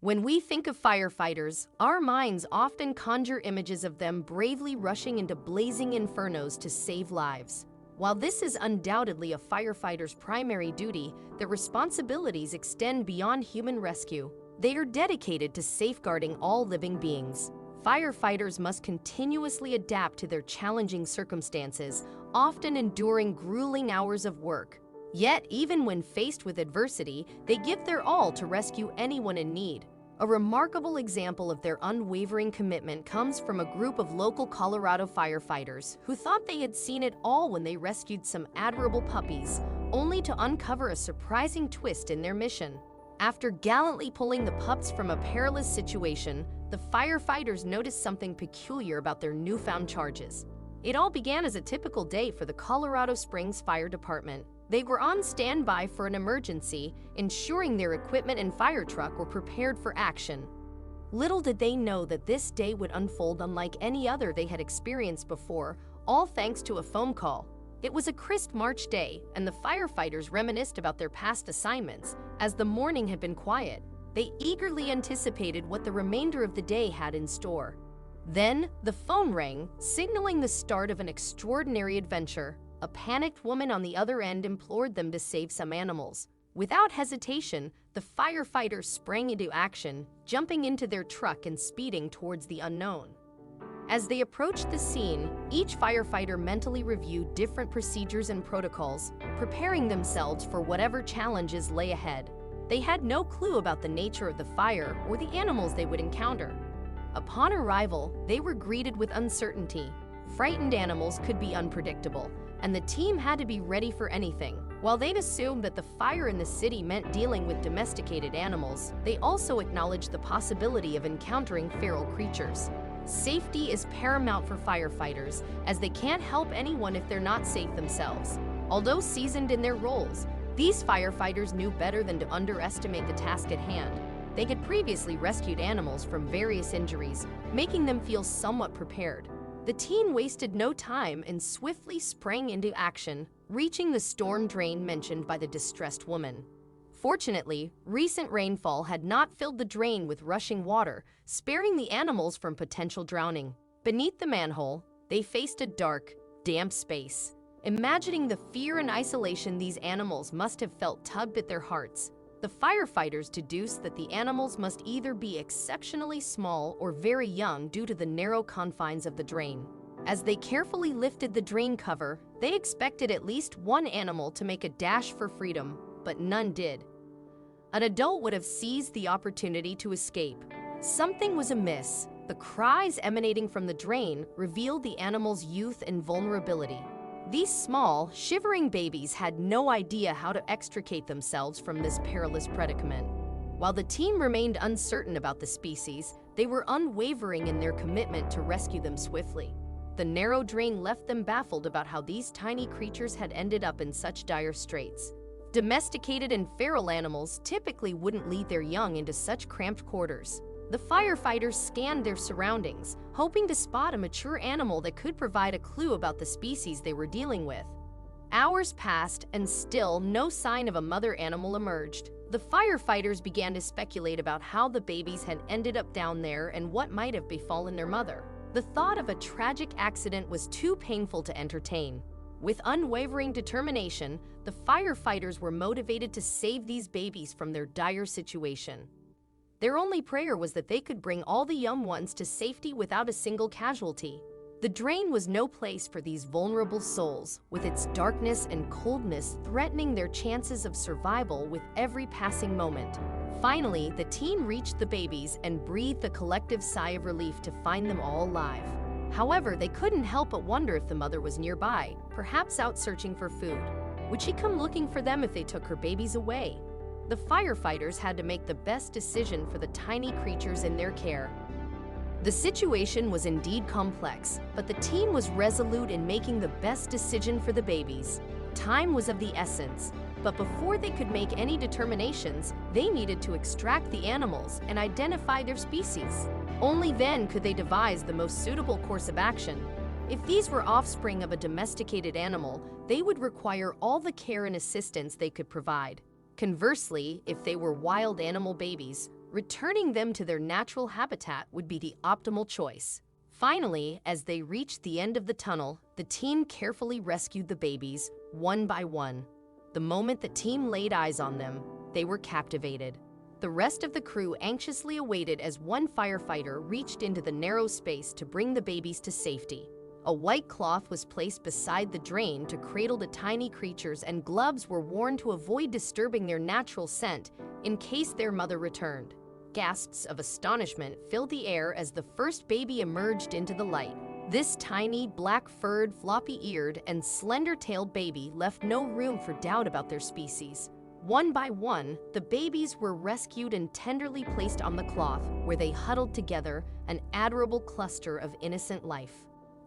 When we think of firefighters, our minds often conjure images of them bravely rushing into blazing infernos to save lives. While this is undoubtedly a firefighter's primary duty, their responsibilities extend beyond human rescue. They are dedicated to safeguarding all living beings. Firefighters must continuously adapt to their challenging circumstances, often enduring grueling hours of work. Yet, even when faced with adversity, they give their all to rescue anyone in need. A remarkable example of their unwavering commitment comes from a group of local Colorado firefighters who thought they had seen it all when they rescued some adorable puppies, only to uncover a surprising twist in their mission. After gallantly pulling the pups from a perilous situation, the firefighters noticed something peculiar about their newfound charges. It all began as a typical day for the Colorado Springs Fire Department. They were on standby for an emergency, ensuring their equipment and fire truck were prepared for action. Little did they know that this day would unfold unlike any other they had experienced before, all thanks to a phone call. It was a crisp March day, and the firefighters reminisced about their past assignments. As the morning had been quiet, they eagerly anticipated what the remainder of the day had in store. Then, the phone rang, signaling the start of an extraordinary adventure. A panicked woman on the other end implored them to save some animals. Without hesitation, the firefighters sprang into action, jumping into their truck and speeding towards the unknown. As they approached the scene, each firefighter mentally reviewed different procedures and protocols, preparing themselves for whatever challenges lay ahead. They had no clue about the nature of the fire or the animals they would encounter. Upon arrival, they were greeted with uncertainty. Frightened animals could be unpredictable, and the team had to be ready for anything. While they'd assumed that the fire in the city meant dealing with domesticated animals, they also acknowledged the possibility of encountering feral creatures. Safety is paramount for firefighters, as they can't help anyone if they're not safe themselves. Although seasoned in their roles, these firefighters knew better than to underestimate the task at hand. They had previously rescued animals from various injuries, making them feel somewhat prepared. The team wasted no time and swiftly sprang into action, reaching the storm drain mentioned by the distressed woman. Fortunately, recent rainfall had not filled the drain with rushing water, sparing the animals from potential drowning. Beneath the manhole, they faced a dark, damp space. Imagining the fear and isolation these animals must have felt tugged at their hearts, the firefighters deduced that the animals must either be exceptionally small or very young due to the narrow confines of the drain. As they carefully lifted the drain cover, they expected at least one animal to make a dash for freedom, but none did. An adult would have seized the opportunity to escape. Something was amiss. The cries emanating from the drain revealed the animal's youth and vulnerability. These small, shivering babies had no idea how to extricate themselves from this perilous predicament. While the team remained uncertain about the species, they were unwavering in their commitment to rescue them swiftly. The narrow drain left them baffled about how these tiny creatures had ended up in such dire straits. Domesticated and feral animals typically wouldn't lead their young into such cramped quarters. The firefighters scanned their surroundings, hoping to spot a mature animal that could provide a clue about the species they were dealing with. Hours passed, and still no sign of a mother animal emerged. The firefighters began to speculate about how the babies had ended up down there and what might have befallen their mother. The thought of a tragic accident was too painful to entertain. With unwavering determination, the firefighters were motivated to save these babies from their dire situation. Their only prayer was that they could bring all the young ones to safety without a single casualty. The drain was no place for these vulnerable souls, with its darkness and coldness threatening their chances of survival with every passing moment. Finally, the team reached the babies and breathed a collective sigh of relief to find them all alive. However, they couldn't help but wonder if the mother was nearby, perhaps out searching for food. Would she come looking for them if they took her babies away? The firefighters had to make the best decision for the tiny creatures in their care. The situation was indeed complex, but the team was resolute in making the best decision for the babies. Time was of the essence, but before they could make any determinations, they needed to extract the animals and identify their species. Only then could they devise the most suitable course of action. If these were offspring of a domesticated animal, they would require all the care and assistance they could provide. Conversely, if they were wild animal babies, Returning them to their natural habitat would be the optimal choice. Finally, as they reached the end of the tunnel, the team carefully rescued the babies, one by one. The moment the team laid eyes on them, they were captivated. The rest of the crew anxiously awaited as one firefighter reached into the narrow space to bring the babies to safety. A white cloth was placed beside the drain to cradle the tiny creatures, and gloves were worn to avoid disturbing their natural scent in case their mother returned. Gasps of astonishment filled the air as the first baby emerged into the light. This tiny, black-furred, floppy-eared, and slender-tailed baby left no room for doubt about their species. One by one, the babies were rescued and tenderly placed on the cloth, where they huddled together, an adorable cluster of innocent life.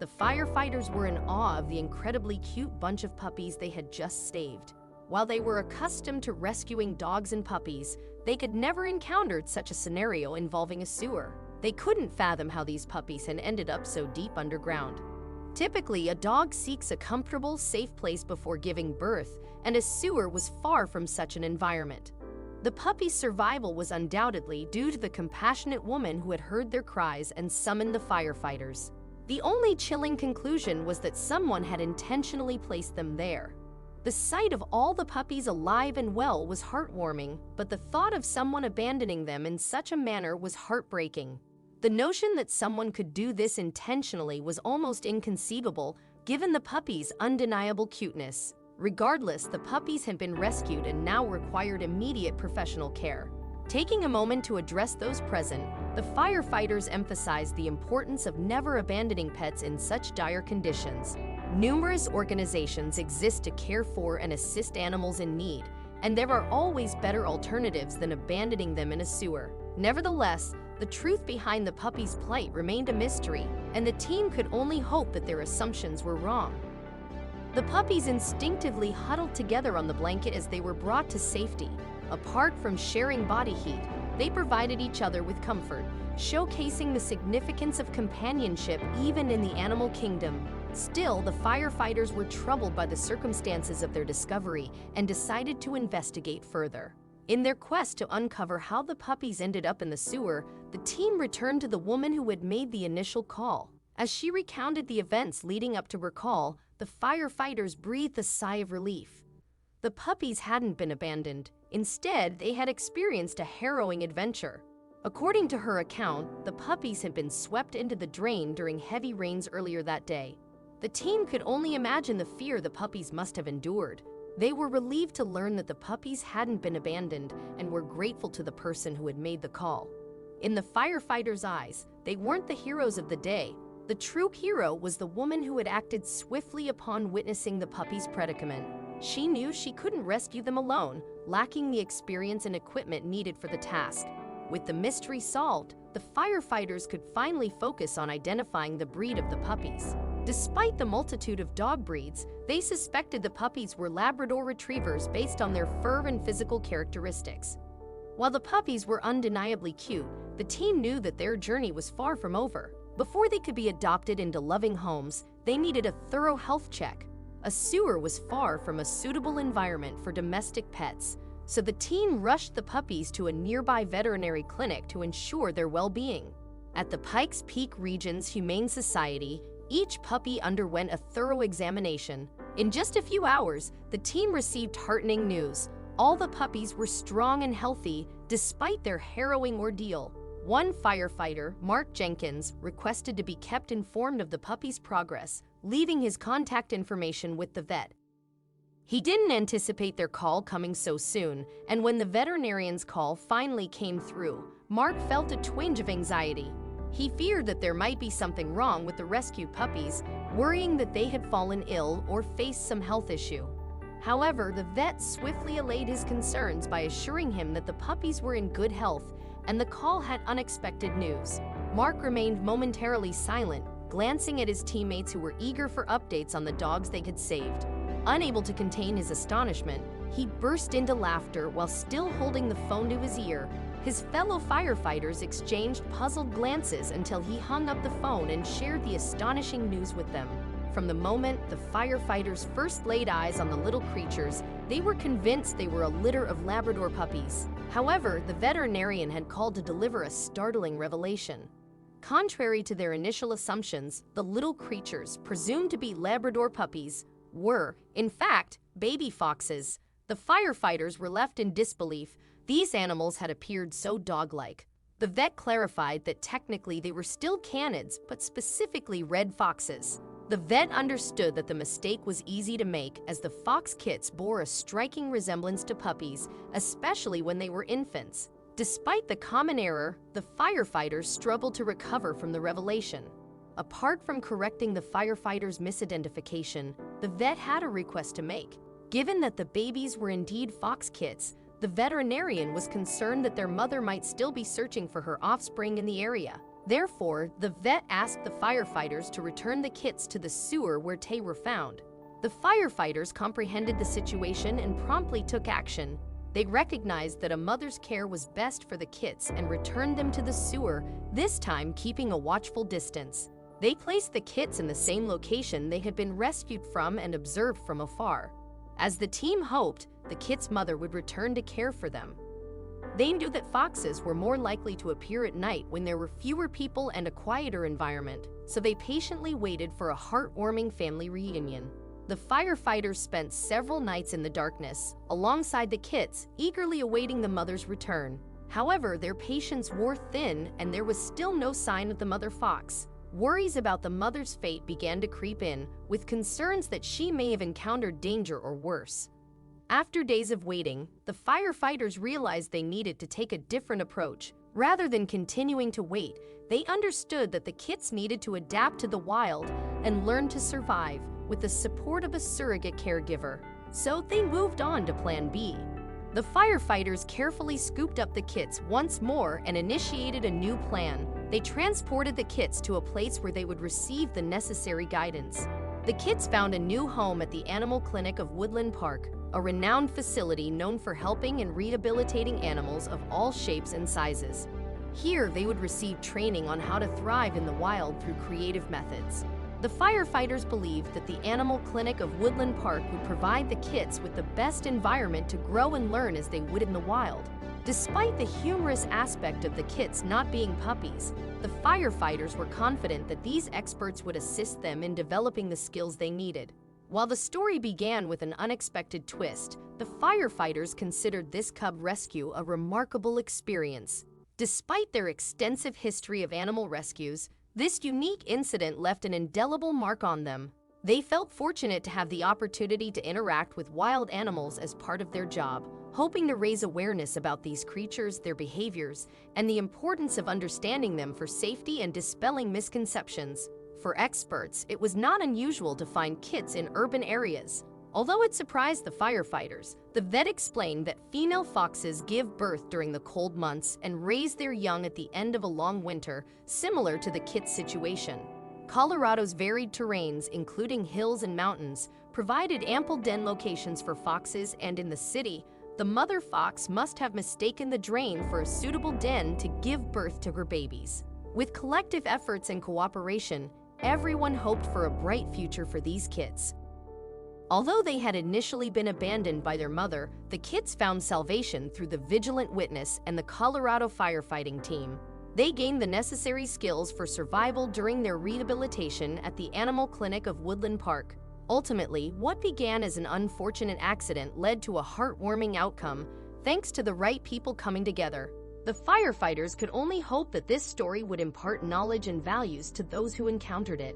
The firefighters were in awe of the incredibly cute bunch of puppies they had just saved. While they were accustomed to rescuing dogs and puppies, they could never encountered such a scenario involving a sewer. They couldn't fathom how these puppies had ended up so deep underground. Typically, a dog seeks a comfortable, safe place before giving birth, and a sewer was far from such an environment. The puppy's survival was undoubtedly due to the compassionate woman who had heard their cries and summoned the firefighters. The only chilling conclusion was that someone had intentionally placed them there. The sight of all the puppies alive and well was heartwarming, but the thought of someone abandoning them in such a manner was heartbreaking. The notion that someone could do this intentionally was almost inconceivable, given the puppies' undeniable cuteness. Regardless, the puppies had been rescued and now required immediate professional care. Taking a moment to address those present, the firefighters emphasized the importance of never abandoning pets in such dire conditions. Numerous organizations exist to care for and assist animals in need, and there are always better alternatives than abandoning them in a sewer. Nevertheless, the truth behind the puppy's plight remained a mystery, and the team could only hope that their assumptions were wrong. The puppies instinctively huddled together on the blanket as they were brought to safety. Apart from sharing body heat, they provided each other with comfort, showcasing the significance of companionship even in the animal kingdom. Still, the firefighters were troubled by the circumstances of their discovery and decided to investigate further. In their quest to uncover how the puppies ended up in the sewer, the team returned to the woman who had made the initial call. As she recounted the events leading up to her call, the firefighters breathed a sigh of relief. The puppies hadn't been abandoned. Instead, they had experienced a harrowing adventure. According to her account, the puppies had been swept into the drain during heavy rains earlier that day. The team could only imagine the fear the puppies must have endured. They were relieved to learn that the puppies hadn't been abandoned and were grateful to the person who had made the call. In the firefighters' eyes, they weren't the heroes of the day. The true hero was the woman who had acted swiftly upon witnessing the puppies' predicament. She knew she couldn't rescue them alone, lacking the experience and equipment needed for the task. With the mystery solved, the firefighters could finally focus on identifying the breed of the puppies. Despite the multitude of dog breeds, they suspected the puppies were Labrador Retrievers based on their fur and physical characteristics. While the puppies were undeniably cute, the team knew that their journey was far from over. Before they could be adopted into loving homes, they needed a thorough health check. A sewer was far from a suitable environment for domestic pets, so the team rushed the puppies to a nearby veterinary clinic to ensure their well-being. At the Pikes Peak Region's Humane Society, each puppy underwent a thorough examination. In just a few hours, the team received heartening news. All the puppies were strong and healthy, despite their harrowing ordeal. One firefighter, Mark Jenkins, requested to be kept informed of the puppy's progress, leaving his contact information with the vet. He didn't anticipate their call coming so soon, and when the veterinarian's call finally came through, Mark felt a twinge of anxiety. He feared that there might be something wrong with the rescued puppies, worrying that they had fallen ill or faced some health issue. However, the vet swiftly allayed his concerns by assuring him that the puppies were in good health and the call had unexpected news. Mark remained momentarily silent, glancing at his teammates who were eager for updates on the dogs they had saved. Unable to contain his astonishment, he burst into laughter while still holding the phone to his ear. His fellow firefighters exchanged puzzled glances until he hung up the phone and shared the astonishing news with them. From the moment the firefighters first laid eyes on the little creatures, they were convinced they were a litter of Labrador puppies. However, the veterinarian had called to deliver a startling revelation. Contrary to their initial assumptions, the little creatures, presumed to be Labrador puppies, were, in fact, baby foxes. The firefighters were left in disbelief. These animals had appeared so dog-like. The vet clarified that technically they were still canids, but specifically red foxes. The vet understood that the mistake was easy to make, as the fox kits bore a striking resemblance to puppies, especially when they were infants. Despite the common error, the firefighters struggled to recover from the revelation. Apart from correcting the firefighters' misidentification, the vet had a request to make. Given that the babies were indeed fox kits, the veterinarian was concerned that their mother might still be searching for her offspring in the area. Therefore, the vet asked the firefighters to return the kits to the sewer where they were found. The firefighters comprehended the situation and promptly took action. They recognized that a mother's care was best for the kits and returned them to the sewer, this time keeping a watchful distance. They placed the kits in the same location they had been rescued from and observed from afar. As the team hoped, the kits' mother would return to care for them. They knew that foxes were more likely to appear at night when there were fewer people and a quieter environment, so they patiently waited for a heartwarming family reunion. The firefighters spent several nights in the darkness, alongside the kits, eagerly awaiting the mother's return. However, their patience wore thin, and there was still no sign of the mother fox. Worries about the mother's fate began to creep in, with concerns that she may have encountered danger or worse. After days of waiting, the firefighters realized they needed to take a different approach. Rather than continuing to wait, they understood that the kits needed to adapt to the wild and learn to survive with the support of a surrogate caregiver. So they moved on to Plan B. The firefighters carefully scooped up the kits once more and initiated a new plan. They transported the kits to a place where they would receive the necessary guidance. The kits found a new home at the Animal Clinic of Woodland Park, a renowned facility known for helping and rehabilitating animals of all shapes and sizes. Here, they would receive training on how to thrive in the wild through creative methods. The firefighters believed that the Animal Clinic of Woodland Park would provide the kits with the best environment to grow and learn as they would in the wild. Despite the humorous aspect of the kits not being puppies, the firefighters were confident that these experts would assist them in developing the skills they needed. While the story began with an unexpected twist, the firefighters considered this cub rescue a remarkable experience. Despite their extensive history of animal rescues, this unique incident left an indelible mark on them. They felt fortunate to have the opportunity to interact with wild animals as part of their job, hoping to raise awareness about these creatures, their behaviors, and the importance of understanding them for safety and dispelling misconceptions. For experts, it was not unusual to find kits in urban areas. Although it surprised the firefighters, the vet explained that female foxes give birth during the cold months and raise their young at the end of a long winter, similar to the kit situation. Colorado's varied terrains, including hills and mountains, provided ample den locations for foxes, and in the city, the mother fox must have mistaken the drain for a suitable den to give birth to her babies. With collective efforts and cooperation, everyone hoped for a bright future for these kits. Although they had initially been abandoned by their mother, the kits found salvation through the vigilant witness and the Colorado firefighting team. They gained the necessary skills for survival during their rehabilitation at the Animal Clinic of Woodland Park. Ultimately, what began as an unfortunate accident led to a heartwarming outcome, thanks to the right people coming together. The firefighters could only hope that this story would impart knowledge and values to those who encountered it.